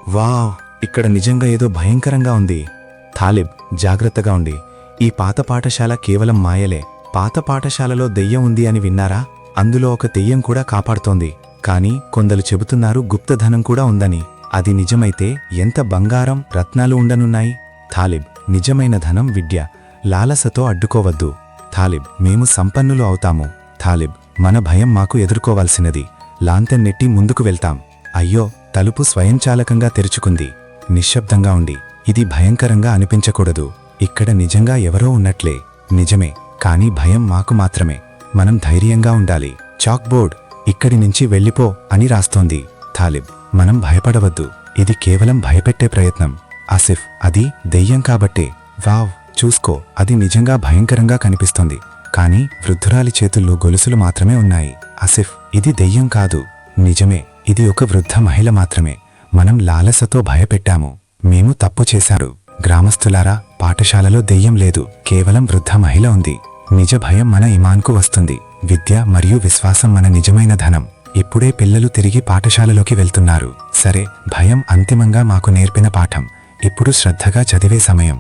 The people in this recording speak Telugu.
వావ్, ఇక్కడ నిజంగా ఏదో భయంకరంగా ఉంది. తాలిబ్, జాగ్రత్తగా ఉండి. ఈ పాత పాఠశాల కేవలం మాయలే. పాత పాఠశాలలో దెయ్యం ఉంది అని విన్నారా? అందులో ఒక దెయ్యం కూడా కాపాడుతోంది. కాని కొందరు చెబుతున్నారు గుప్తధనం కూడా ఉందని. అది నిజమైతే ఎంత బంగారం, రత్నాలు ఉండనున్నాయి. తాలిబ్, నిజమైన ధనం విద్య. లాలసతో అడ్డుకోవద్దు. తాలిబ్, మేము సంపన్నులు అవుతాము. తాలిబ్, మన భయం మాకు ఎదుర్కోవాల్సినది. లాంతెన్ నెట్టి ముందుకు వెళ్తాం. అయ్యో, తలుపు స్వయంచాలకంగా తెరుచుకుంది. నిశ్శబ్దంగా ఉండి. ఇది భయంకరంగా అనిపించకూడదు. ఇక్కడ నిజంగా ఎవరో ఉన్నట్లే. నిజమే, కానీ భయం మాకు మాత్రమే. మనం ధైర్యంగా ఉండాలి. చాక్బోర్డ్, ఇక్కడి నుంచి వెళ్ళిపో అని రాస్తోంది. తాలిబ్, మనం భయపడవద్దు. ఇది కేవలం భయపెట్టే ప్రయత్నం. ఆసిఫ్, అది దెయ్యం కాబట్టే. వావ్, చూసుకో, అది నిజంగా భయంకరంగా కనిపిస్తోంది. కాని వృద్ధురాలి చేతుల్లో గొలుసులు మాత్రమే ఉన్నాయి. ఆసిఫ్, ఇది దెయ్యం కాదు. నిజమే, ఇది ఒక వృద్ధ మహిళ మాత్రమే. మనం లాలసతో భయపెట్టాము. మేము తప్పు చేశారు. గ్రామస్తులారా, పాఠశాలలో దెయ్యం లేదు, కేవలం వృద్ధ మహిళ ఉంది. నిజ భయం మన ఇమాన్కు వస్తుంది. విద్య మరియు విశ్వాసం మన నిజమైన ధనం. ఇప్పుడే పిల్లలు తిరిగి పాఠశాలలోకి వెళ్తున్నారు. సరే, భయం అంతిమంగా మాకు నేర్పిన పాఠం. ఇప్పుడు శ్రద్ధగా చదివే సమయం.